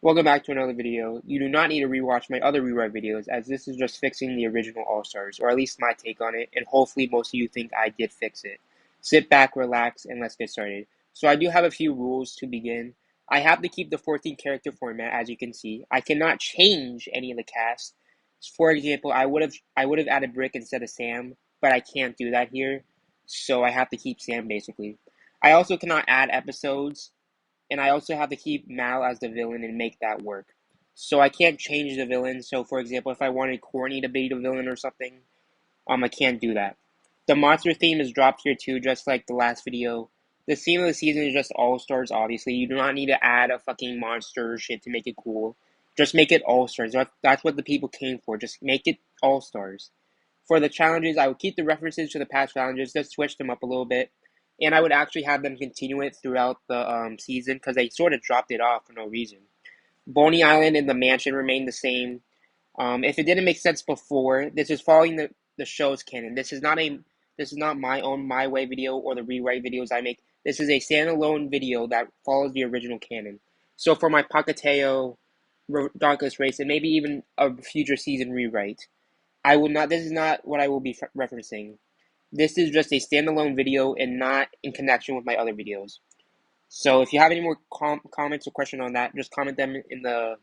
Welcome back to another video. You do not need to rewatch my other rewrite videos, as this is just fixing the original All-Stars, or at least my take on it, and hopefully most of you think I did fix it. Sit back, relax, and let's get started. So I do have a few rules to begin. I have to keep the 14 character format, as you can see. I cannot change any of the cast. For example, I would have added Brick instead of Sam, but I can't do that here, so I have to keep Sam basically. I also cannot add episodes, and I also have to keep Mal as the villain and make that work. So I can't change the villain. So for example, if I wanted Corny to be the villain or something, I can't do that. The monster theme is dropped here too, just like the last video. The theme of the season is just All Stars. Obviously, you do not need to add a fucking monster shit to make it cool. Just make it All Stars. That's what the people came for. Just make it All Stars. For the challenges, I would keep the references to the past challenges, just switch them up a little bit. And I would actually have them continue it throughout the season because they sort of dropped it off for no reason. Boney Island and the mansion remain the same. If it didn't make sense before, this is following the show's canon. This is not my own My Way video or the rewrite videos I make. This is a standalone video that follows the original canon. So for my pahkitew, Dauntless Race, and maybe even a future season rewrite, I will not. This is not what I will be referencing. This is just a standalone video and not in connection with my other videos. So if you have any more comments or questions on that, just comment them in the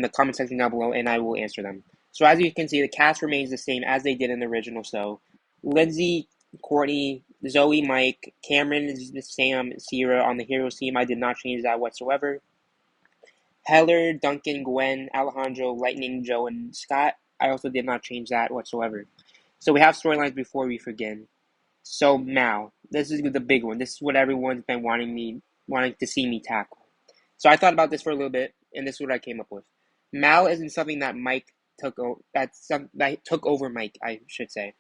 comment section down below, and I will answer them. So as you can see, the cast remains the same as they did in the original. So Lindsay, Courtney, Zoe, Mike, Cameron, Sam, Sierra on the Heroes team. I did not change that whatsoever. Heather, Duncan, Gwen, Alejandro, Lightning, Joe, and Scott. I also did not change that whatsoever. So we have storylines before we begin. So Mal, this is the big one. This is what everyone's been wanting to see me tackle. So I thought about this for a little bit, and this is what I came up with. Mal isn't something that Mike took that took over Mike, I should say.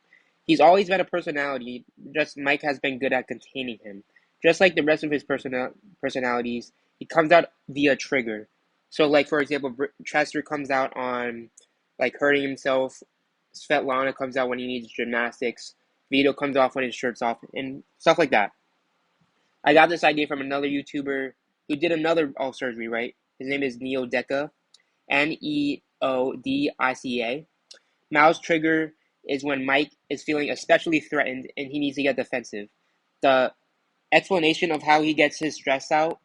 He's always been a personality. Just Mike has been good at containing him. Just like the rest of his personalities, he comes out via trigger. So, like for example, Chester comes out on like hurting himself. Svetlana comes out when he needs gymnastics. Vito comes off when his shirt's off, and stuff like that. I got this idea from another YouTuber who did another All Stars rewrite. His name is Neodica, Neodica. Mal's trigger is when Mike is feeling especially threatened and he needs to get defensive. The explanation of how he gets his stress out,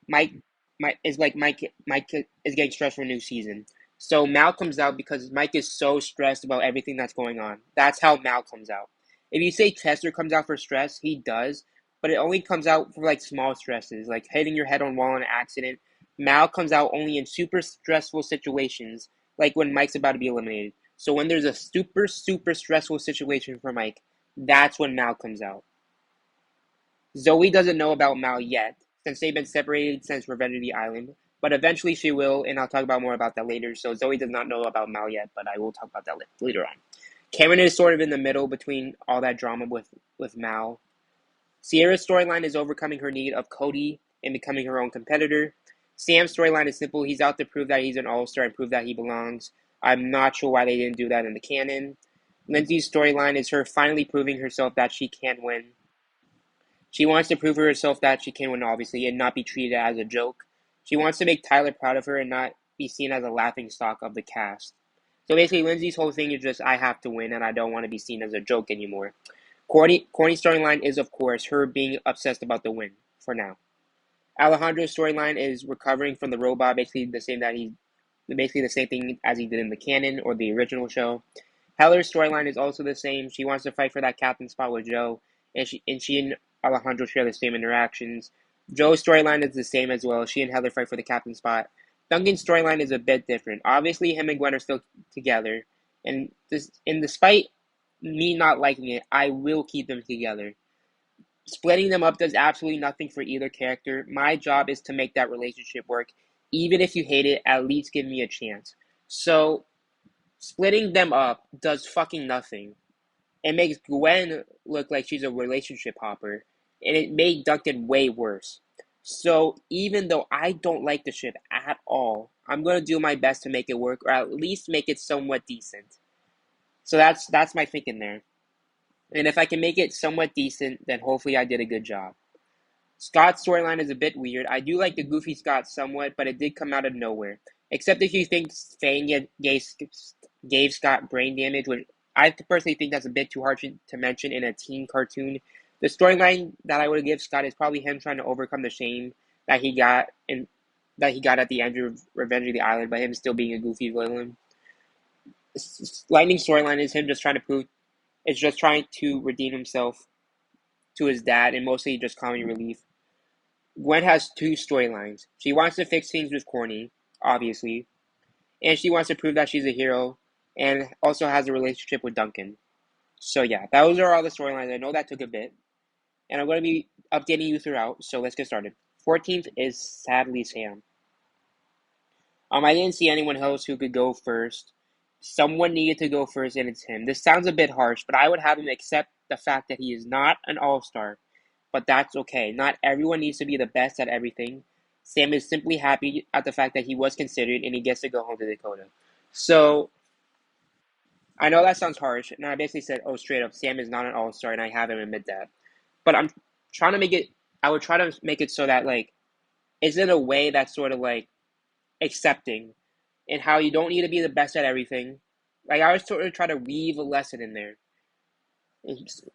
Mike is like Mike is getting stressed for a new season. So Mal comes out because Mike is so stressed about everything that's going on. That's how Mal comes out. If you say Chester comes out for stress, he does, but it only comes out for like small stresses, like hitting your head on wall in an accident. Mal comes out only in super stressful situations, like when Mike's about to be eliminated. So when there's a super stressful situation for Mike, that's when Mal comes out. Zoe doesn't know about Mal yet, since they've been separated since Revenge of the Island, but eventually she will, and I'll talk about more about that later. So Zoe does not know about Mal yet, but I will talk about that later on. Cameron is sort of in the middle between all that drama with Mal. Sierra's storyline is overcoming her need of Cody and becoming her own competitor. Sam's storyline is simple. He's out to prove that he's an all-star and prove that he belongs. I'm not sure why they didn't do that in the canon. Lindsay's storyline is her finally proving herself that she can win. She wants to prove to herself that she can win, obviously, and not be treated as a joke. She wants to make Tyler proud of her and not be seen as a laughingstock of the cast. So basically, Lindsay's whole thing is just, I have to win and I don't want to be seen as a joke anymore. Corny's storyline is, of course, her being obsessed about the win, for now. Alejandro's storyline is recovering from the robot, basically the same thing as he did in the canon or the original show. Heller's storyline is also the same. She wants to fight for that captain spot with Joe, and she and Alejandro share the same interactions. Joe's storyline is the same as well. She and Heller fight for the captain spot. Duncan's storyline is a bit different. Obviously, him and Gwen are still together, and despite me not liking it, I will keep them together. Splitting them up does absolutely nothing for either character. My job is to make that relationship work. Even if you hate it, at least give me a chance. So, splitting them up does fucking nothing. It makes Gwen look like she's a relationship hopper, and it made Duncan way worse. So, even though I don't like the ship at all, I'm going to do my best to make it work, or at least make it somewhat decent. So that's my thinking there. And if I can make it somewhat decent, then hopefully I did a good job. Scott's storyline is a bit weird. I do like the goofy Scott somewhat, but it did come out of nowhere. Except if you think Fang gave Scott brain damage, which I personally think that's a bit too hard to mention in a teen cartoon. The storyline that I would give Scott is probably him trying to overcome the shame that he got at the end of Revenge of the Island by him still being a goofy villain. Lightning's storyline is him just trying to redeem himself to his dad and mostly just comedy relief. Gwen has two storylines. She wants to fix things with Corny, obviously, and she wants to prove that she's a hero and also has a relationship with Duncan. So yeah, those are all the storylines. I know that took a bit, and I'm going to be updating you throughout, so let's get started. 14th is sadly Sam. I didn't see anyone else who could go first. Someone needed to go first, and it's him. This sounds a bit harsh, but I would have him accept the fact that he is not an all-star. But that's okay. Not everyone needs to be the best at everything. Sam is simply happy at the fact that he was considered and he gets to go home to Dakota. So, I know that sounds harsh, and I basically said, oh, straight up, Sam is not an all-star, and I have him admit that. But I would try to make it so that, like, it's in a way that's sort of, like, accepting, and how you don't need to be the best at everything. Like, I was sort of try to weave a lesson in there.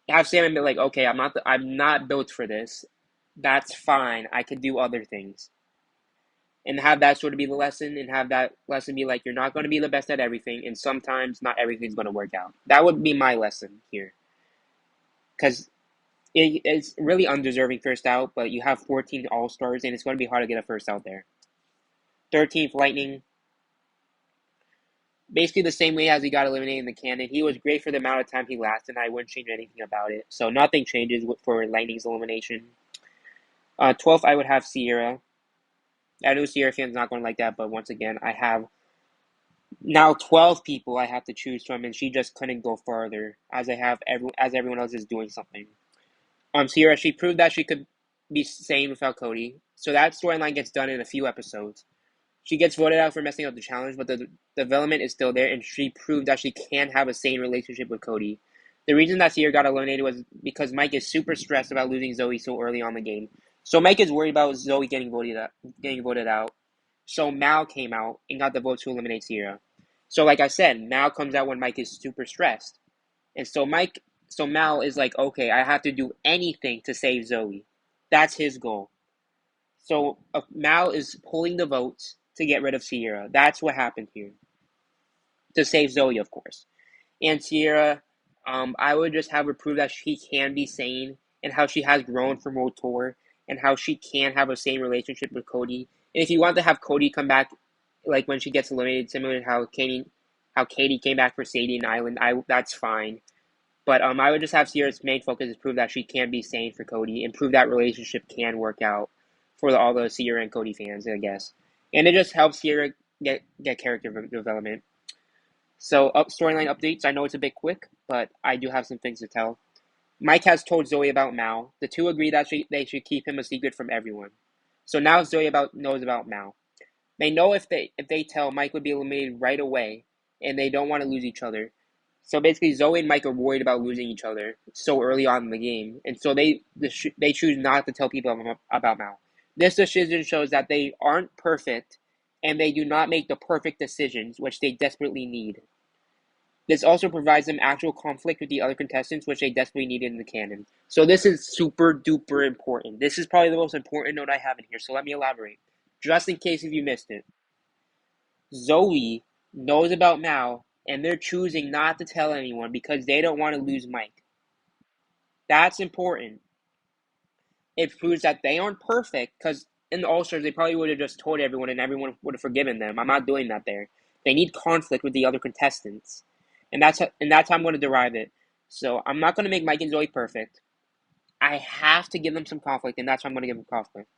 Have Sam admit, like, okay, I'm not built for this. That's fine. I could do other things. And have that sort of be the lesson, and have that lesson be like, you're not going to be the best at everything, and sometimes not everything's going to work out. That would be my lesson here. Because it's really undeserving first out, but you have 14 All-Stars, and it's going to be hard to get a first out there. 13th, Lightning. Basically the same way as he got eliminated in the canon. He was great for the amount of time he lasted, and I wouldn't change anything about it. So nothing changes for Lightning's elimination. 12th, I would have Sierra. I know Sierra fans not going to like that, but once again, I have now 12 people I have to choose from, and she just couldn't go farther, as everyone else is doing something. Sierra, she proved that she could be sane without Cody, so that storyline gets done in a few episodes. She gets voted out for messing up the challenge, but the development is still there, and she proved that she can have a sane relationship with Cody. The reason that Sierra got eliminated was because Mike is super stressed about losing Zoe so early on the game. So Mike is worried about Zoe getting voted out. So Mal came out and got the vote to eliminate Sierra. So like I said, Mal comes out when Mike is super stressed. And so Mal is like, okay, I have to do anything to save Zoe. That's his goal. So Mal is pulling the votes to get rid of Sierra. That's what happened here. To save Zoe, of course. And Sierra, I would just have her prove that she can be sane and how she has grown from World Tour and how she can have a sane relationship with Cody. And if you want to have Cody come back, like when she gets eliminated, similar to how Katie came back for Sadie and Island, that's fine. But I would just have Sierra's main focus is prove that she can be sane for Cody and prove that relationship can work out for all the Sierra and Cody fans, I guess. And it just helps Sierra get character development. So, storyline updates. I know it's a bit quick, but I do have some things to tell. Mike has told Zoe about Mal. The two agree that they should keep him a secret from everyone. So now Zoe knows about Mal. They know if they tell, Mike would be eliminated right away, and they don't want to lose each other. So basically, Zoe and Mike are worried about losing each other so early on in the game, and so they choose not to tell people about Mal. This decision shows that they aren't perfect, and they do not make the perfect decisions, which they desperately need. This also provides them actual conflict with the other contestants, which they desperately needed in the canon. So this is super duper important. This is probably the most important note I have in here, so let me elaborate. Just in case if you missed it. Zoe knows about Mal, and they're choosing not to tell anyone because they don't want to lose Mike. That's important. It proves that they aren't perfect, because in the All-Stars, they probably would have just told everyone and everyone would have forgiven them. I'm not doing that there. They need conflict with the other contestants. And that's how I'm going to derive it. So I'm not going to make Mike and Zoe perfect. I have to give them some conflict, and that's why I'm going to give them conflict.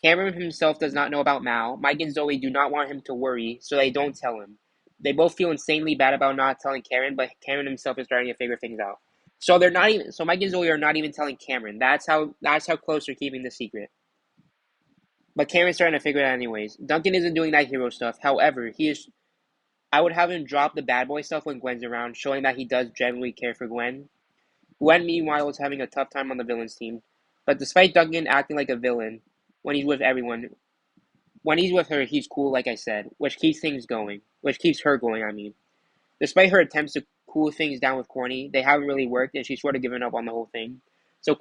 Cameron himself does not know about Mal. Mike and Zoe do not want him to worry, so they don't tell him. They both feel insanely bad about not telling Cameron, but Cameron himself is starting to figure things out. So they're not even. So Mike and Zoe are not even telling Cameron. That's how close they're keeping the secret. But Cameron's starting to figure it out anyways. Duncan isn't doing that hero stuff. However, he is. I would have him drop the bad boy stuff when Gwen's around, showing that he does genuinely care for Gwen. Gwen, meanwhile, is having a tough time on the villains team. But despite Duncan acting like a villain when he's with everyone, when he's with her, he's cool, like I said, which keeps things going, which keeps her going, I mean. Despite her attempts to cool things down with Corny, they haven't really worked, and she's sort of given up on the whole thing. Not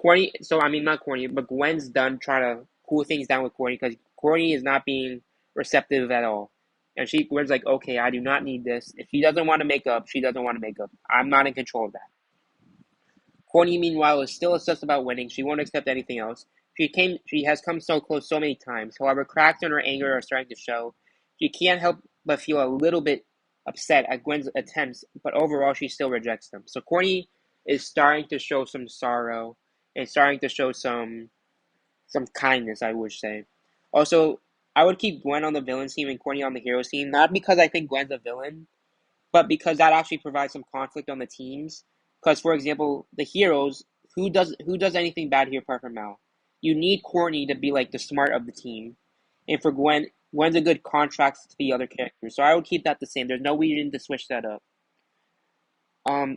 Corny, but Gwen's done trying to cool things down with Corny because Corny is not being receptive at all. And Gwen's like, okay, I do not need this. If she doesn't want to make up, she doesn't want to make up. I'm not in control of that. Corny, meanwhile, is still obsessed about winning. She won't accept anything else. She has come so close so many times. However, cracks in her anger are starting to show. She can't help but feel a little bit upset at Gwen's attempts, but overall she still rejects them. So Corny is starting to show some sorrow and starting to show some kindness, I would say. Also, I would keep Gwen on the villain team and Corny on the hero team, not because I think Gwen's a villain, but because that actually provides some conflict on the teams. Because, for example, the heroes, who does anything bad here apart from Mal? You need Corny to be like the smart of the team, and for Gwen's a good contrast to the other characters. So I would keep that the same. There's no reason to switch that up.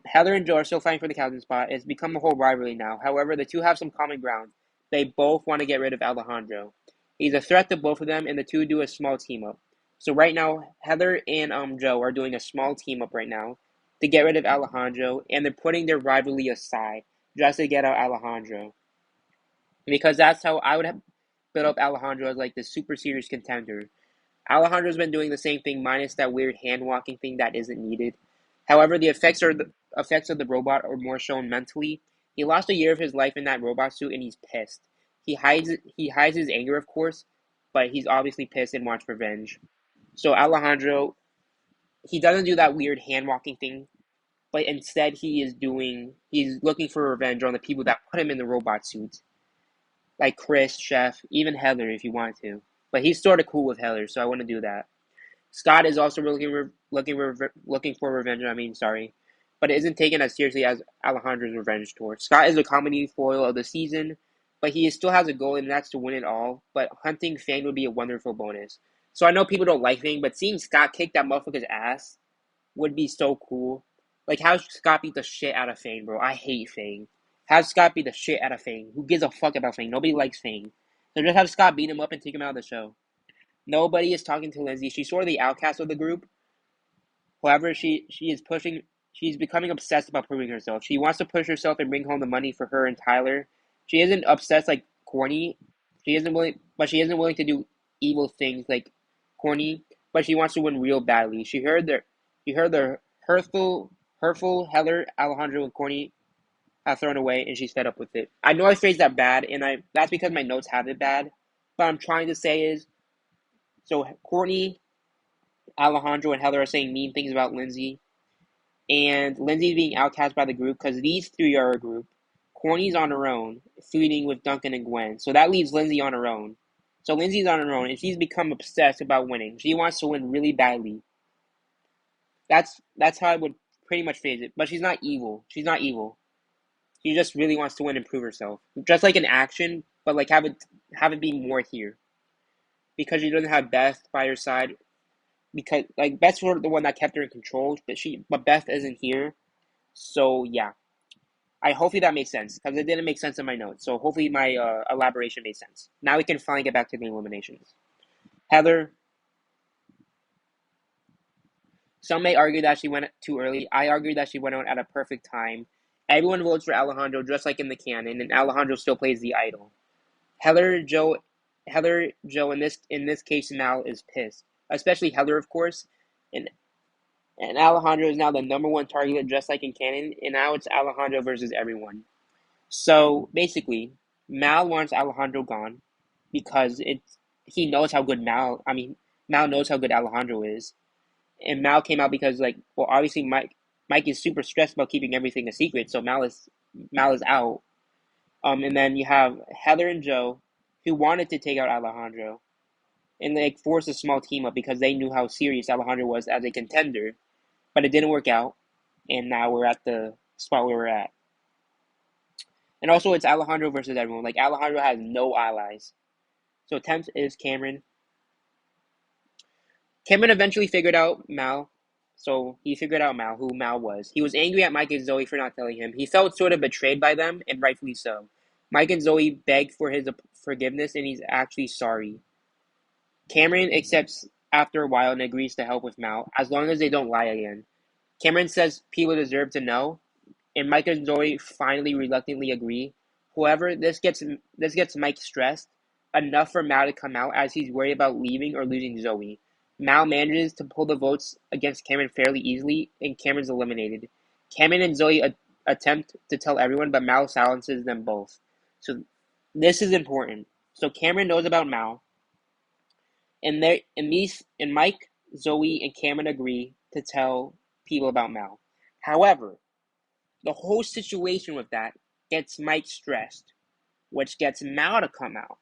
Heather and Joe are still fighting for the captain spot. It's become a whole rivalry now. However, the two have some common ground. They both want to get rid of Alejandro. He's a threat to both of them, and the two do a small team up. So right now, Heather and Joe are doing a small team up right now to get rid of Alejandro, and they're putting their rivalry aside just to get out Alejandro. Because that's how I would have built up Alejandro as like the super serious contender. Alejandro's been doing the same thing minus that weird hand walking thing that isn't needed. However, the effects of the robot are more shown mentally. He lost a year of his life in that robot suit and he's pissed. He hides his anger, of course, but he's obviously pissed and wants revenge. So Alejandro, he doesn't do that weird hand walking thing, but instead he's looking for revenge on the people that put him in the robot suit. Like Chris, Chef, even Heather if you want to. But he's sort of cool with Heather, so I want to do that. Scott is also looking for revenge. But it isn't taken as seriously as Alejandro's revenge tour. Scott is the comedy foil of the season, but he still has a goal, and that's to win it all. But hunting Fang would be a wonderful bonus. So I know people don't like Fang, but seeing Scott kick that motherfucker's ass would be so cool. Like, how Scott beat the shit out of Fang, bro? I hate Fang. Have Scott beat the shit out of Fang. Who gives a fuck about Fang? Nobody likes Fang. So just have Scott beat him up and take him out of the show. Nobody is talking to Lindsay. She's sort of the outcast of the group. However, she's becoming obsessed about proving herself. She wants to push herself and bring home the money for her and Tyler. She isn't obsessed like Corny. She isn't willing to do evil things like Corny, but she wants to win real badly. She heard the hurtful Heather, Alejandro, and Corny have thrown away, and she's fed up with it. I know I phrased that bad, and that's because my notes have it bad. But I'm trying to say is, so Courtney, Alejandro, and Heather are saying mean things about Lindsay, and Lindsay's being outcast by the group because these three are a group. Courtney's on her own, feuding with Duncan and Gwen, so that leaves Lindsay on her own. So Lindsay's on her own, and she's become obsessed about winning. She wants to win really badly. That's how I would pretty much phrase it. But she's not evil. She's not evil. She just really wants to win and prove herself. Just like in action, but like have it be more here. Because she doesn't have Beth by her side. Because like Beth's sort of the one that kept her in control, but Beth isn't here. So yeah. Hopefully that makes sense. Because it didn't make sense in my notes. So hopefully my elaboration made sense. Now we can finally get back to the eliminations. Heather. Some may argue that she went too early. I argue that she went out at a perfect time. Everyone votes for Alejandro just like in the canon, and Alejandro still plays the idol. Heather, Joe, in this case now is pissed, especially Heather, of course, and Alejandro is now the number one target just like in canon, and now it's Alejandro versus everyone. So basically, Mal wants Alejandro gone because he knows how good Mal knows how good Alejandro is, and Mal came out because obviously Mike is super stressed about keeping everything a secret, so Mal is out. And then you have Heather and Joe, who wanted to take out Alejandro, and forced a small team up because they knew how serious Alejandro was as a contender, but it didn't work out, and now we're at the spot where we're at. And also, it's Alejandro versus everyone. Like, Alejandro has no allies. So 10th is Cameron. Cameron eventually figured out Mal. So he figured out Mal, who Mal was. He was angry at Mike and Zoe for not telling him. He felt sort of betrayed by them, and rightfully so. Mike and Zoe beg for his forgiveness, and he's actually sorry. Cameron accepts after a while and agrees to help with Mal, as long as they don't lie again. Cameron says people deserve to know, and Mike and Zoe finally reluctantly agree. However, this gets Mike stressed enough for Mal to come out, as he's worried about leaving or losing Zoe. Mal manages to pull the votes against Cameron fairly easily, and Cameron's eliminated. Cameron and Zoe attempt to tell everyone, but Mal silences them both. So this is important. So Cameron knows about Mal, and Mike, Zoe, and Cameron agree to tell people about Mal. However, the whole situation with that gets Mike stressed, which gets Mal to come out.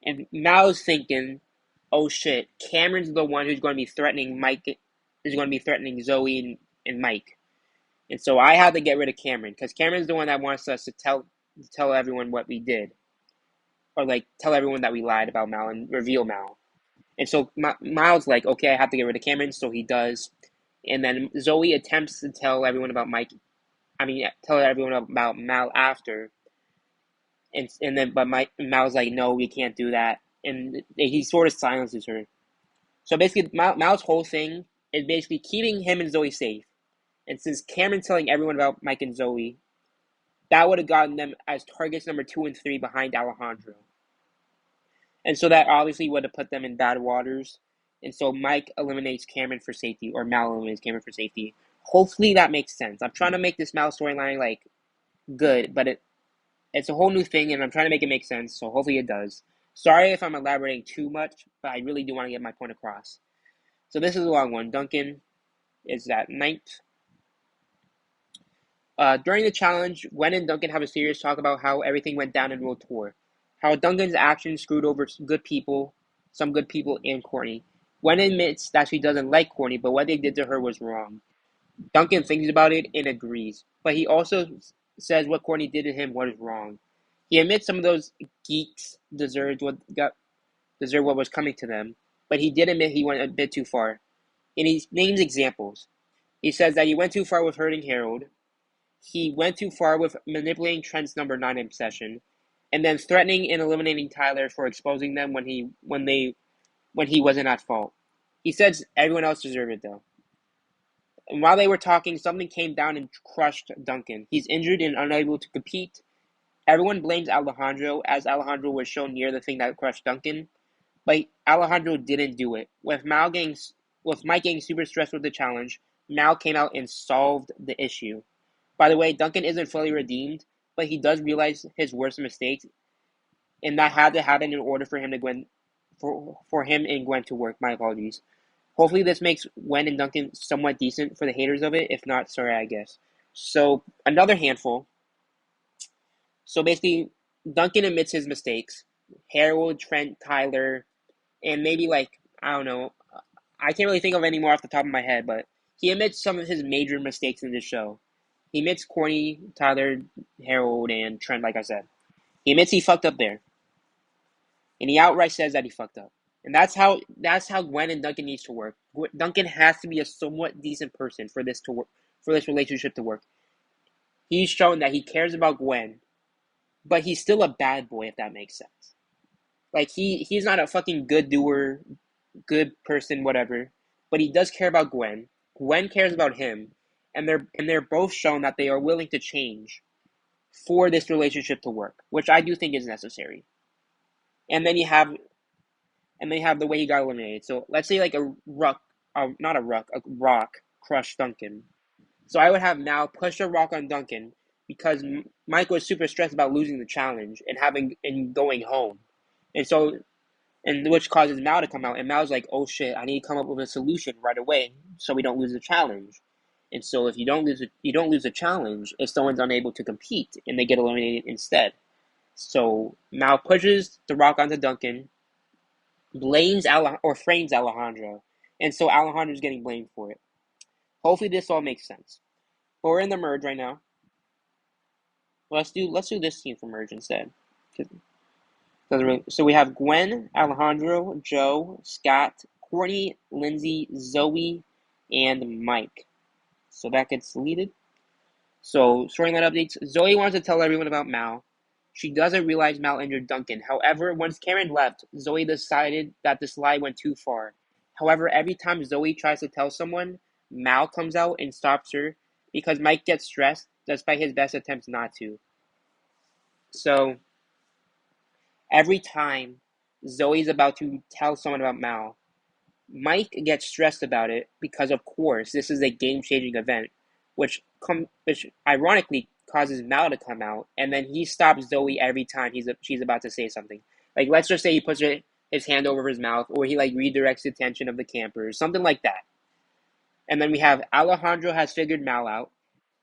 And Mal's thinking, oh shit, Cameron's the one who's going to be threatening Zoe and Mike. And so I have to get rid of Cameron, because Cameron's the one that wants us to tell everyone what we did. Or like tell everyone that we lied about Mal and reveal Mal. And so Miles like, okay, I have to get rid of Cameron, so he does. And then Zoe attempts to tell everyone about tell everyone about Mal after. But Mal's like, no, we can't do that. And he sort of silences her. So basically, Mal's whole thing is basically keeping him and Zoe safe. And since Cameron's telling everyone about Mike and Zoe, that would have gotten them as targets number 2 and 3 behind Alejandro. And so that obviously would have put them in bad waters. And so Mike eliminates Cameron for safety, or Mal eliminates Cameron for safety. Hopefully that makes sense. I'm trying to make this Mal storyline like good, but it's a whole new thing, and I'm trying to make it make sense. So hopefully it does. Sorry if I'm elaborating too much, but I really do want to get my point across. So this is a long one. Duncan is at 9th. During the challenge, Gwen and Duncan have a serious talk about how everything went down in World Tour. How Duncan's actions screwed over some good people, and Courtney. Gwen admits that she doesn't like Courtney, but what they did to her was wrong. Duncan thinks about it and agrees, but he also says what Courtney did to him was wrong. He admits some of those geeks deserved what was coming to them, but he did admit he went a bit too far. And he names examples. He says that he went too far with hurting Harold. He went too far with manipulating Trent's number 9 obsession, and then threatening and eliminating Tyler for exposing them when he wasn't at fault. He says everyone else deserved it though. And while they were talking, something came down and crushed Duncan. He's injured and unable to compete. Everyone blames Alejandro, as Alejandro was shown near the thing that crushed Duncan, but Alejandro didn't do it. With Mike getting super stressed with the challenge, Mal came out and solved the issue. By the way, Duncan isn't fully redeemed, but he does realize his worst mistakes, and that had to happen in order for him and Gwen to work. My apologies. Hopefully this makes Gwen and Duncan somewhat decent for the haters of it. If not, sorry, I guess. So, another handful. So basically, Duncan admits his mistakes. Harold, Trent, Tyler, and maybe I don't know. I can't really think of any more off the top of my head, but he admits some of his major mistakes in this show. He admits Courtney, Tyler, Harold, and Trent, like I said. He admits he fucked up there. And he outright says that he fucked up. And that's how Gwen and Duncan needs to work. Duncan has to be a somewhat decent person for this relationship to work. He's shown that he cares about Gwen, but he's still a bad boy, if that makes sense. Like he's not a fucking good doer, good person, whatever. But he does care about Gwen. Gwen cares about him. And they're both shown that they are willing to change for this relationship to work, which I do think is necessary. And then you have the way he got eliminated. So let's say like a rock crushed Duncan. So I would have Mal push a rock on Duncan because Mike was super stressed about losing the challenge and going home, and which causes Mal to come out. And Mal's like, oh shit, I need to come up with a solution right away so we don't lose the challenge. And so if you don't lose a challenge, if someone's unable to compete and they get eliminated instead. So Mal pushes the rock onto Duncan, blames frames Alejandro, and so Alejandro's getting blamed for it. Hopefully this all makes sense. But we're in the merge right now. Let's do this team for merge instead. So we have Gwen, Alejandro, Joe, Scott, Courtney, Lindsay, Zoe, and Mike. So that gets deleted. So storyline updates. Zoe wants to tell everyone about Mal. She doesn't realize Mal injured Duncan. However, once Karen left, Zoe decided that this lie went too far. However, every time Zoe tries to tell someone, Mal comes out and stops her because Mike gets stressed despite his best attempts not to. So, every time Zoe's about to tell someone about Mal, Mike gets stressed about it because, of course, this is a game-changing event, which ironically causes Mal to come out, and then he stops Zoe every time she's about to say something. Like, let's just say he puts his hand over his mouth, or he redirects the attention of the campers, something like that. And then we have Alejandro has figured Mal out,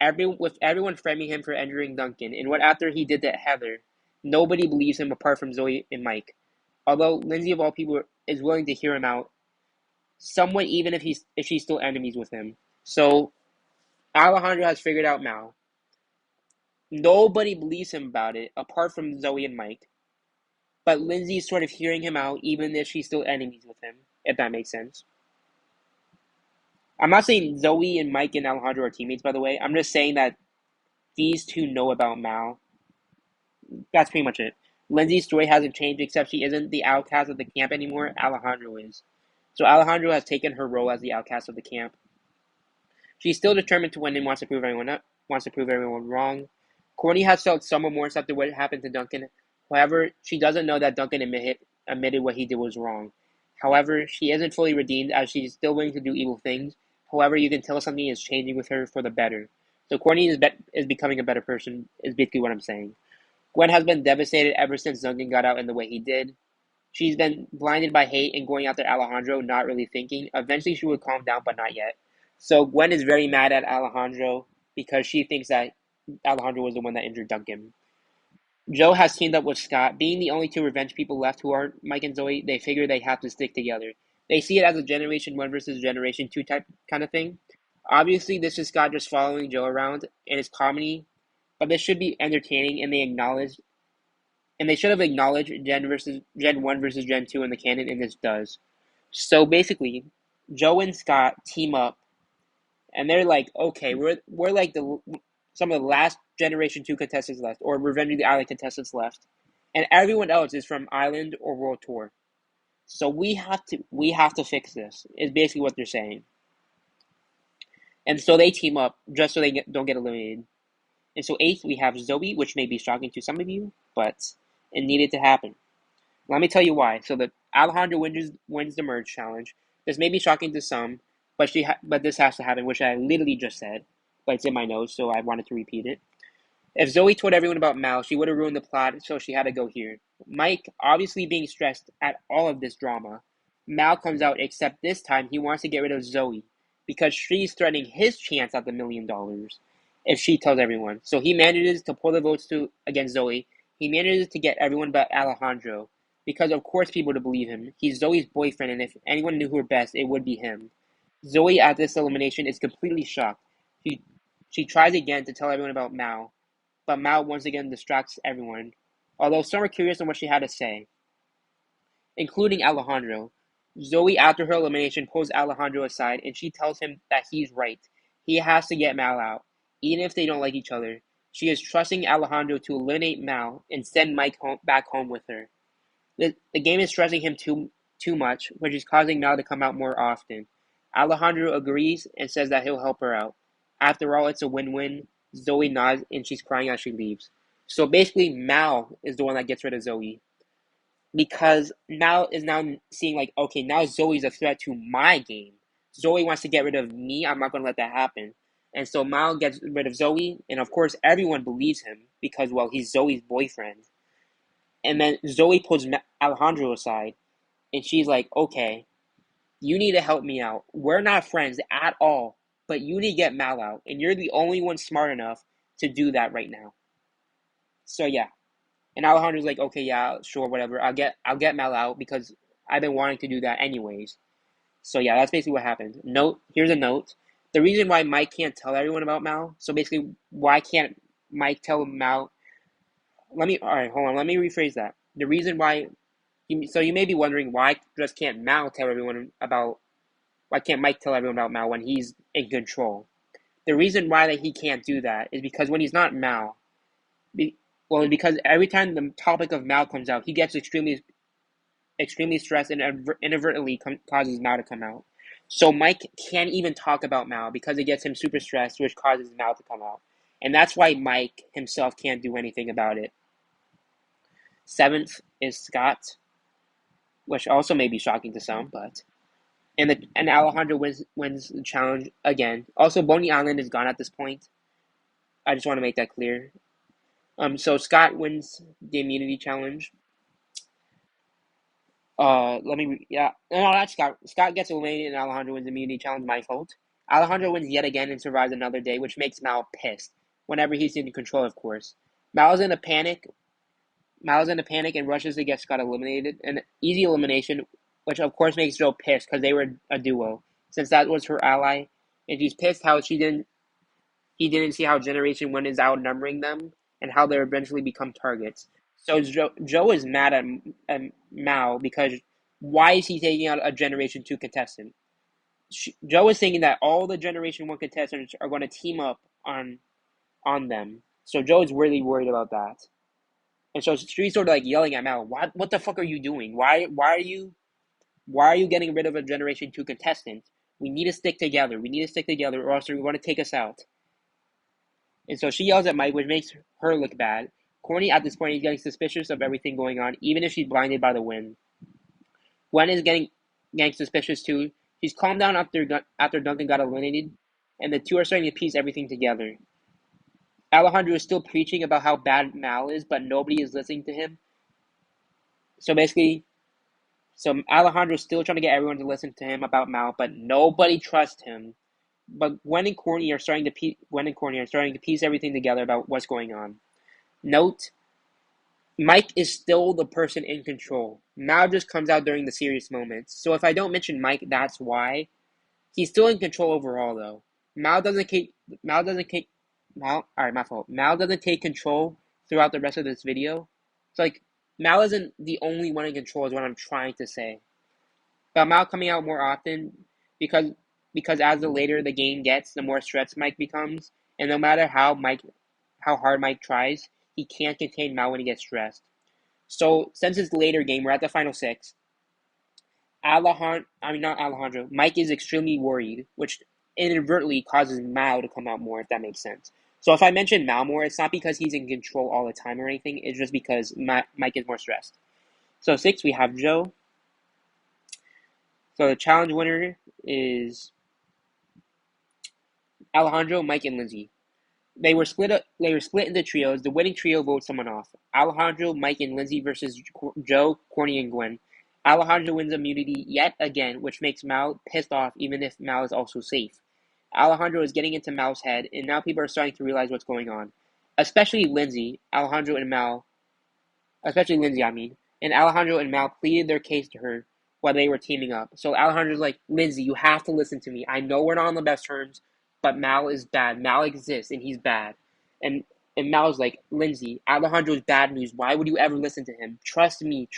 with everyone framing him for injuring Duncan, and what after he did to Heather, nobody believes him apart from Zoe and Mike. Although Lindsay of all people is willing to hear him out, somewhat even if she's still enemies with him. So Alejandro has figured out Mal. Nobody believes him about it apart from Zoe and Mike. But Lindsay's sort of hearing him out even if she's still enemies with him, if that makes sense. I'm not saying Zoe and Mike and Alejandro are teammates, by the way. I'm just saying that these two know about Mal. That's pretty much it. Lindsay's story hasn't changed except she isn't the outcast of the camp anymore. Alejandro is. So Alejandro has taken her role as the outcast of the camp. She's still determined to win and wants to prove everyone wrong. Courtney has felt somewhat more accepted what happened to Duncan. However, she doesn't know that Duncan admitted what he did was wrong. However, she isn't fully redeemed as she's still willing to do evil things. However, you can tell something is changing with her for the better. So Courtney is becoming a better person, is basically what I'm saying. Gwen has been devastated ever since Duncan got out in the way he did. She's been blinded by hate and going after Alejandro, not really thinking. Eventually she would calm down, but not yet. So Gwen is very mad at Alejandro because she thinks that Alejandro was the one that injured Duncan. Joe has teamed up with Scott. Being the only two revenge people left who aren't Mike and Zoe, they figure they have to stick together. They see it as a Generation 1 versus Generation 2 type kind of thing. Obviously, this is Scott just following Joe around, and it's comedy, but this should be entertaining, and they should have acknowledged Gen 1 versus Gen 2 in the canon, and this does. So basically, Joe and Scott team up, and they're like, okay, we're like some of the last Generation 2 contestants left, or Revenge of the Island contestants left, and everyone else is from Island or World Tour. So we have to fix this. Is basically what they're saying. And so they team up just so they don't get eliminated. And so eighth we have Zoe, which may be shocking to some of you, but it needed to happen. Let me tell you why. So that Alejandro wins the merge challenge. This may be shocking to some, but this has to happen, which I literally just said, but it's in my notes, so I wanted to repeat it. If Zoe told everyone about Mal, she would have ruined the plot, so she had to go here. Mike, obviously being stressed at all of this drama, Mal comes out, except this time he wants to get rid of Zoe because she's threatening his chance at the $1 million if she tells everyone. So he manages to pull the votes against Zoe. He manages to get everyone but Alejandro because, of course, people to believe him. He's Zoe's boyfriend, and if anyone knew her best, it would be him. Zoe, at this elimination, is completely shocked. She tries again to tell everyone about Mal, but Mal once again distracts everyone, although some are curious on what she had to say, including Alejandro. Zoe, after her elimination, pulls Alejandro aside, and she tells him that he's right. He has to get Mal out, even if they don't like each other. She is trusting Alejandro to eliminate Mal and send Mike back home with her. The game is stressing him too much, which is causing Mal to come out more often. Alejandro agrees and says that he'll help her out. After all, it's a win-win. Zoe nods and she's crying as she leaves. So basically, Mal is the one that gets rid of Zoe. Because Mal is now seeing like, okay, now Zoe's a threat to my game. Zoe wants to get rid of me. I'm not going to let that happen. And so Mal gets rid of Zoe. And of course, everyone believes him because, well, he's Zoe's boyfriend. And then Zoe pulls Alejandro aside. And she's like, okay, you need to help me out. We're not friends at all. But you need to get Mal out. And you're the only one smart enough to do that right now. So yeah. And Alejandro's like, okay, yeah, sure, whatever. I'll get Mal out because I've been wanting to do that anyways. So yeah, that's basically what happened. Here's a note. The reason why Mike can't tell everyone about Mal, so basically why can't Mike tell Mal alright, hold on, let me rephrase that. The reason why you may be wondering why can't Mal tell everyone about why can't Mike tell everyone about Mal when he's in control? The reason why that he can't do that is because when he's not Mal, Well, because every time the topic of Mal comes out, he gets extremely stressed and inadvertently causes Mal to come out. So Mike can't even talk about Mal because it gets him super stressed, which causes Mal to come out. And that's why Mike himself can't do anything about it. 7th is Scott, which also may be shocking to some, but and Alejandro wins the challenge again. Also, Boney Island is gone at this point. I just want to make that clear. So Scott wins the immunity challenge. No, that's Scott. Scott gets eliminated and Alejandro wins the immunity challenge. My fault. Alejandro wins yet again and survives another day, which makes Mal pissed. Whenever he's in control, of course. Mal's in a panic. Mal's in a panic and rushes to get Scott eliminated. An easy elimination, which of course makes Joe pissed because they were a duo, since that was her ally, and she's pissed how he didn't see how Generation 1 is outnumbering them and how they eventually become targets. So Joe is mad at Mal because why is he taking out a Generation 2 contestant? Joe is thinking that all the Generation 1 contestants are going to team up on them. So Joe is really worried about that. And so she's sort of like yelling at Mal, what the fuck are you doing? Why are you getting rid of a Generation 2 contestant? We need to stick together. We need to stick together or else they're going to take us out. And so she yells at Mike, which makes her look bad. Corny at this point is getting suspicious of everything going on, even if she's blinded by the wind. Gwen is getting suspicious too. She's calmed down after Duncan got eliminated, and the two are starting to piece everything together. Alejandro is still preaching about how bad Mal is, but nobody is listening to him. So Alejandro is still trying to get everyone to listen to him about Mal, but nobody trusts him. But Gwen and Corny are starting to piece everything together about what's going on. Note, Mike is still the person in control. Mal just comes out during the serious moments. So if I don't mention Mike, that's why. He's still in control overall, though. Mal doesn't take control throughout the rest of this video. It's like Mal isn't the only one in control, is what I'm trying to say. But Mal coming out more often because as the later the game gets, the more stressed Mike becomes, and no matter how hard Mike tries, he can't contain Mal when he gets stressed. So since it's later game, we're at the final 6. Mike is extremely worried, which inadvertently causes Mal to come out more, if that makes sense. So if I mention Mal more, it's not because he's in control all the time or anything, it's just because Mike is more stressed. So 6, we have Joe. So the challenge winner is Alejandro, Mike, and Lindsay. They were split into trios. The winning trio votes someone off. Alejandro, Mike, and Lindsay versus Joe, Corny, and Gwen. Alejandro wins immunity yet again, which makes Mal pissed off even if Mal is also safe. Alejandro is getting into Mal's head, and now people are starting to realize what's going on. Especially Lindsay, and Alejandro and Mal pleaded their case to her while they were teaming up. So Alejandro's like, Lindsay, you have to listen to me. I know we're not on the best terms, but Mal is bad. Mal exists, and he's bad. And Mal's like, Lindsay, Alejandro's bad news. Why would you ever listen to him? Trust me.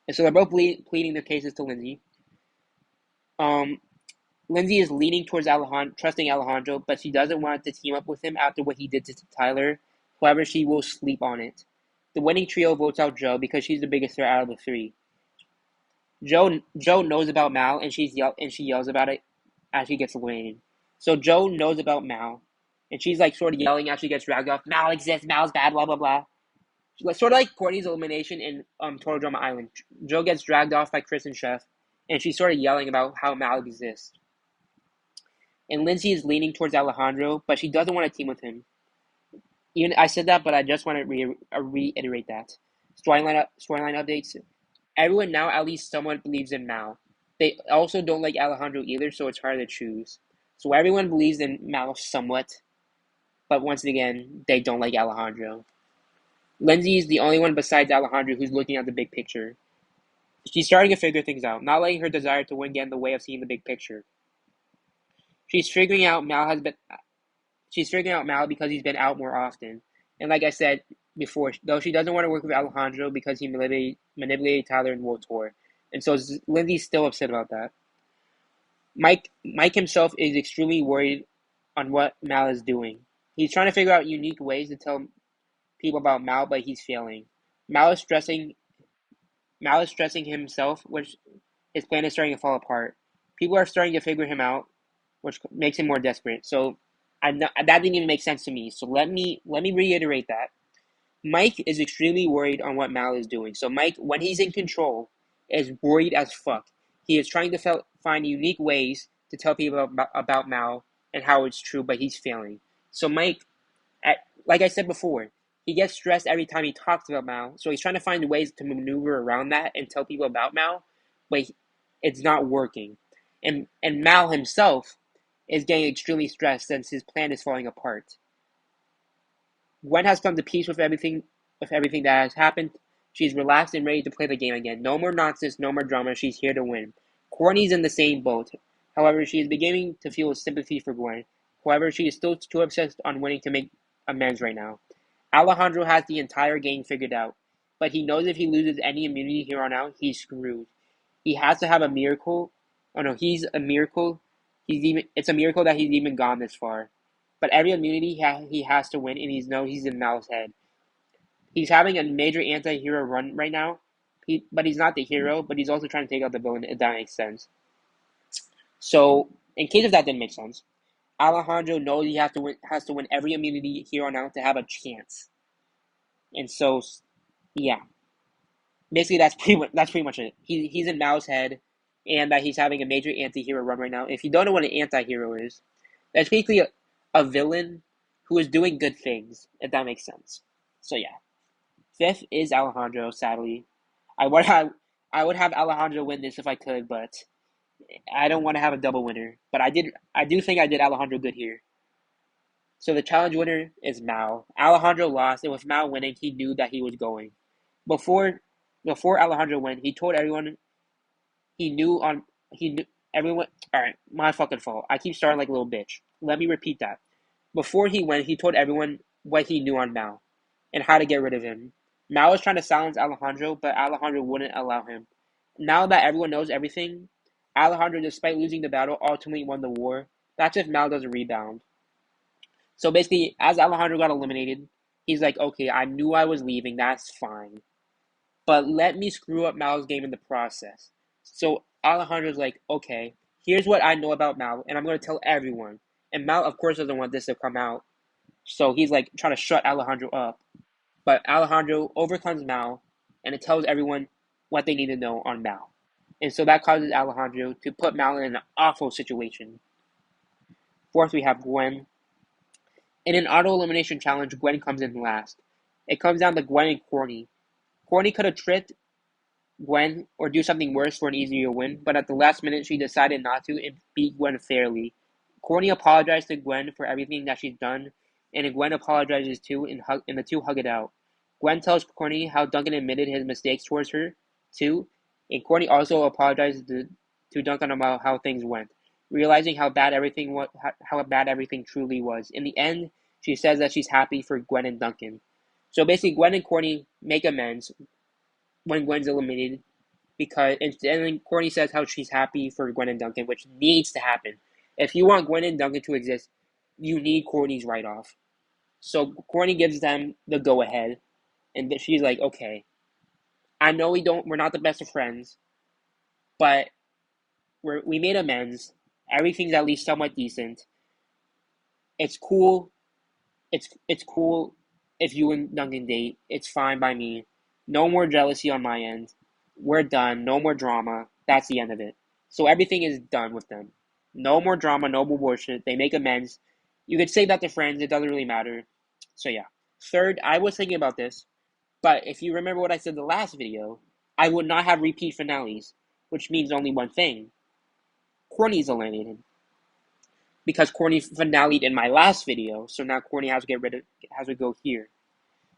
And so they're both pleading their cases to Lindsay. Lindsay is leaning towards trusting Alejandro, but she doesn't want to team up with him after what he did to Tyler. However, she will sleep on it. The winning trio votes out Joe because she's the biggest threat out of the 3. Joe knows about Mal, and she yells about it as she gets eliminated. So Joe knows about Mal, and she's like sort of yelling as she gets dragged off. Mal exists. Mal's bad. Blah blah blah. Sort of like Courtney's elimination in Total Drama Island. Joe gets dragged off by Chris and Chef, and she's sort of yelling about how Mal exists. And Lindsay is leaning towards Alejandro, but she doesn't want to team with him. Even I said that, but I just want to reiterate that. Storyline updates. Everyone now at least somewhat believes in Mal. They also don't like Alejandro either, so it's hard to choose. So everyone believes in Mal somewhat, but once again, they don't like Alejandro. Lindsay is the only one besides Alejandro who's looking at the big picture. She's starting to figure things out, not letting her desire to win get in the way of seeing the big picture. She's figuring out Mal because he's been out more often. And like I said before, though she doesn't want to work with Alejandro because he manipulated Tyler and World Tour. And so Lindsay's still upset about that. Mike himself is extremely worried on what Mal is doing. He's trying to figure out unique ways to tell people about Mal, but he's failing. Mal is stressing himself, which his plan is starting to fall apart. People are starting to figure him out, which makes him more desperate. So that didn't even make sense to me. So let me reiterate that. Mike is extremely worried on what Mal is doing. So Mike, when he's in control, is worried as fuck. He is trying to find unique ways to tell people about Mal and how it's true, but he's failing. So Mike, like I said before, he gets stressed every time he talks about Mal. So he's trying to find ways to maneuver around that and tell people about Mal, but it's not working. And Mal himself is getting extremely stressed since his plan is falling apart. Gwen has come to peace with everything that has happened. She's relaxed and ready to play the game again. No more nonsense, no more drama. She's here to win. Courtney's in the same boat. However, she is beginning to feel sympathy for Gwen. However, she is still too obsessed on winning to make amends right now. Alejandro has the entire game figured out, but he knows if he loses any immunity here on out, he's screwed. He has to have a miracle. Oh no, he's a miracle. It's a miracle that he's even gone this far. But every immunity he has to win, and he's in Mal's head. He's having a major anti-hero run right now. But he's not the hero, but he's also trying to take out the villain, if that makes sense. So, in case if that didn't make sense, Alejandro knows he has to win every immunity here on out to have a chance. And so, yeah. Basically, that's pretty much it. He's in Mal's head, and that he's having a major anti-hero run right now. If you don't know what an anti-hero is, that's basically a villain who is doing good things, if that makes sense. So yeah. Fifth is Alejandro, sadly. I would have Alejandro win this if I could, but I don't want to have a double winner. But I do think I did Alejandro good here. So the challenge winner is Mal. Alejandro lost, and with Mal winning, he knew that he was going. Before Alejandro went, he told everyone everyone. Alright, my fucking fault. I keep starting like a little bitch. Let me repeat that. Before he went, he told everyone what he knew on Mal and how to get rid of him. Mal was trying to silence Alejandro, but Alejandro wouldn't allow him. Now that everyone knows everything, Alejandro, despite losing the battle, ultimately won the war. That's if Mal doesn't rebound. So basically, as Alejandro got eliminated, he's like, okay, I knew I was leaving, that's fine. But let me screw up Mal's game in the process. So Alejandro's like, okay, here's what I know about Mal, and I'm going to tell everyone. And Mal, of course, doesn't want this to come out. So he's like trying to shut Alejandro up. But Alejandro overcomes Mal, and it tells everyone what they need to know on Mal. And so that causes Alejandro to put Mal in an awful situation. Fourth, we have Gwen. In an auto-elimination challenge, Gwen comes in last. It comes down to Gwen and Courtney. Courtney could have tricked Gwen or do something worse for an easier win, but at the last minute she decided not to and beat Gwen fairly. Courtney apologized to Gwen for everything that she's done, and Gwen apologizes too, and the two hug it out. Gwen tells Courtney how Duncan admitted his mistakes towards her, too, and Courtney also apologizes to Duncan about how things went, realizing how bad everything truly was. In the end, she says that she's happy for Gwen and Duncan. So basically, Gwen and Courtney make amends when Gwen's eliminated, and then Courtney says how she's happy for Gwen and Duncan, which needs to happen. If you want Gwen and Duncan to exist, you need Courtney's write-off. So Courtney gives them the go-ahead, and she's like, okay, I know we're not the best of friends, but we made amends. Everything's at least somewhat decent. It's cool. It's cool if you and Duncan date. It's fine by me. No more jealousy on my end. We're done. No more drama. That's the end of it. So everything is done with them. No more drama, no more bullshit. They make amends. You could say that to friends. It doesn't really matter. So yeah. Third, I was thinking about this, but if you remember what I said in the last video, I would not have repeat finales, which means only one thing. Courtney's eliminated. Because Courtney finale'd in my last video, so now Courtney has to go here.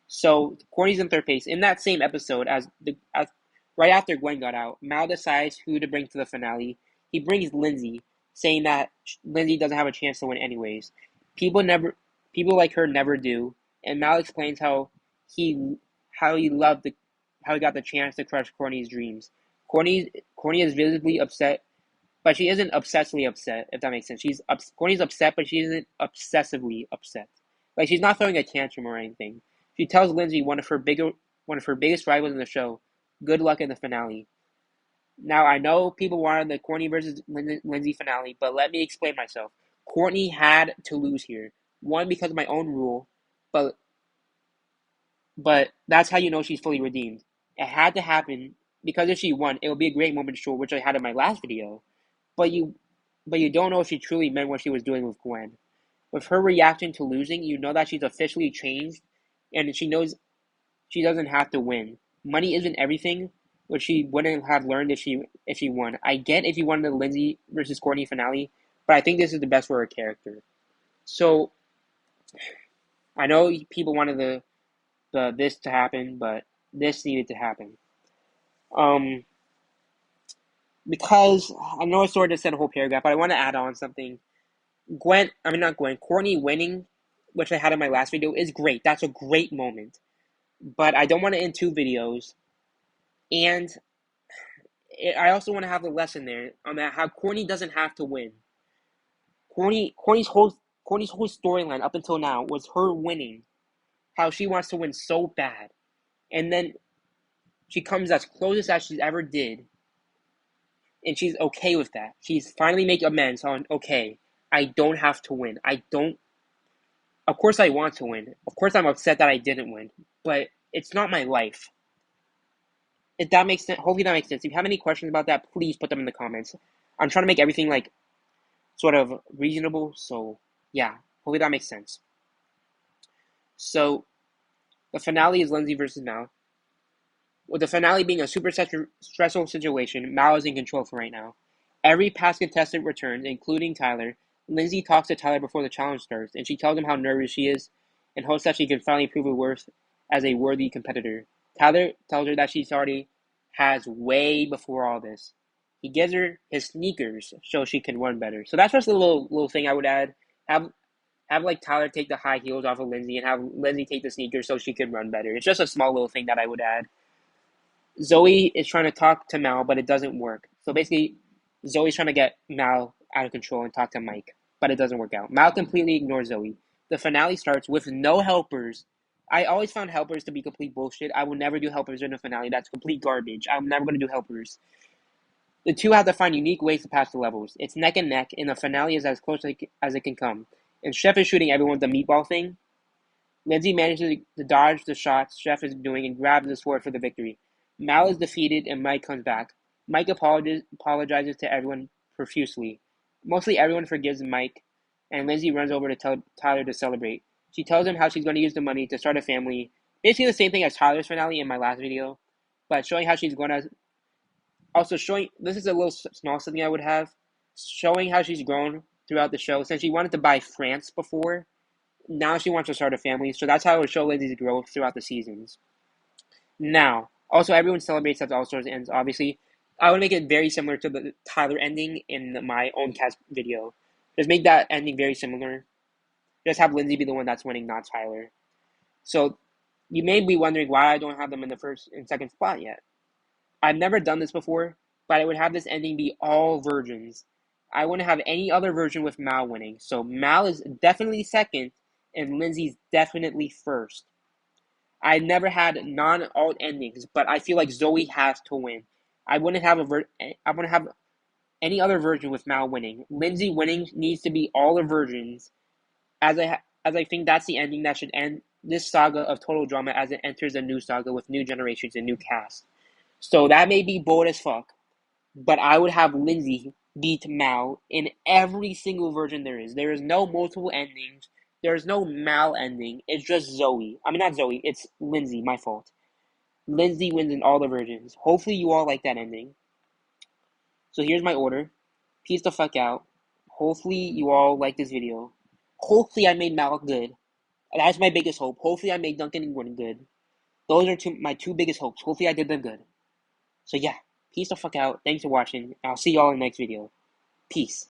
So Courtney's in third place. In that same episode, right after Gwen got out, Mal decides who to bring to the finale. He brings Lindsay, saying that Lindsay doesn't have a chance to win anyways. People like her never do. And Mal explains how he got the chance to crush Courtney's dreams. Courtney is visibly upset, but she isn't obsessively upset, if that makes sense. Courtney's upset, but she isn't obsessively upset. Like, she's not throwing a tantrum or anything. She tells Lindsay, one of her biggest rivals in the show, good luck in the finale. Now, I know people wanted the Courtney versus Lindsay finale, but let me explain myself. Courtney had to lose here. One, because of my own rule, but that's how you know she's fully redeemed. It had to happen, because if she won, it would be a great moment to show, which I had in my last video. But you don't know if she truly meant what she was doing with Gwen. With her reaction to losing, you know that she's officially changed, and she knows she doesn't have to win. Money isn't everything, which she wouldn't have learned if she won. I get if you wanted the Lindsay versus Courtney finale, but I think this is the best for her character. So I know people wanted the this to happen, but this needed to happen. Because I know I sort of said a whole paragraph, but I want to add on something. Courtney winning, which I had in my last video, is great. That's a great moment. But I don't want to end 2 videos. And I also want to have a lesson there on that, how Courtney doesn't have to win. Courtney's whole storyline up until now was her winning. How she wants to win so bad. And then she comes as closest as she's ever did. And she's okay with that. She's finally making amends on, okay, I don't have to win. Of course I want to win. Of course I'm upset that I didn't win. But it's not my life. If that makes sense, hopefully that makes sense. If you have any questions about that, please put them in the comments. I'm trying to make everything like sort of reasonable, so yeah, hopefully that makes sense. So the finale is Lindsay versus Mal. With the finale being a super stressful situation, Mal is in control for right now. Every past contestant returns, including Tyler. Lindsay talks to Tyler before the challenge starts, and she tells him how nervous she is and hopes that she can finally prove her worth as a worthy competitor. Tyler tells her that she's already has way before all this. He gives her his sneakers so she can run better. So that's just a little thing I would add. Have like Tyler take the high heels off of Lindsay and have Lindsay take the sneakers so she can run better. It's just a small little thing that I would add. Zoe is trying to talk to Mal, but it doesn't work. So basically, Zoe's trying to get Mal out of control and talk to Mike, but it doesn't work out. Mal completely ignores Zoe. The finale starts with no helpers. I always found helpers to be complete bullshit. I will never do helpers in a finale. That's complete garbage. I'm never going to do helpers. The two have to find unique ways to pass the levels. It's neck and neck, and the finale is as close as it can come. And Chef is shooting everyone with the meatball thing. Lindsay manages to dodge the shots Chef is doing and grabs the sword for the victory. Mal is defeated and Mike comes back. Mike apologizes to everyone profusely. Mostly everyone forgives Mike, and Lindsay runs over to tell Tyler to celebrate. She tells him how she's going to use the money to start a family. Basically the same thing as Tyler's finale in my last video, but showing how she's going to... Also showing... This is a little small something I would have. Showing how she's grown throughout the show. Since she wanted to buy France before, now she wants to start a family. So that's how it would show Lindsay's growth throughout the seasons. Now, also everyone celebrates that the All-Stars ends, obviously. I would make it very similar to the Tyler ending in my own cast video. Just make that ending very similar. Just have Lindsay be the one that's winning, not Tyler. So, you may be wondering why I don't have them in the first and second spot yet. I've never done this before, but I would have this ending be all virgins. I wouldn't have any other version with Mal winning. So Mal is definitely second, and Lindsay's definitely first. I never had non-alt endings, but I feel like Zoe has to win. I wouldn't have any other version with Mal winning. Lindsay winning needs to be all the versions, as I think that's the ending that should end this saga of Total Drama as it enters a new saga with new generations and new cast. So that may be bold as fuck, but I would have Lindsay beat Mal in every single version there is. There is no multiple endings. There is no Mal ending. It's just Zoe. I mean, not Zoe. It's Lindsay. My fault. Lindsay wins in all the versions. Hopefully you all like that ending. So here's my order. Peace the fuck out. Hopefully you all like this video. Hopefully I made Mal good. That's my biggest hope. Hopefully I made Duncan and Gwen good. Those are my two biggest hopes. Hopefully I did them good. So yeah, peace the fuck out. Thanks for watching. I'll see y'all in the next video. Peace.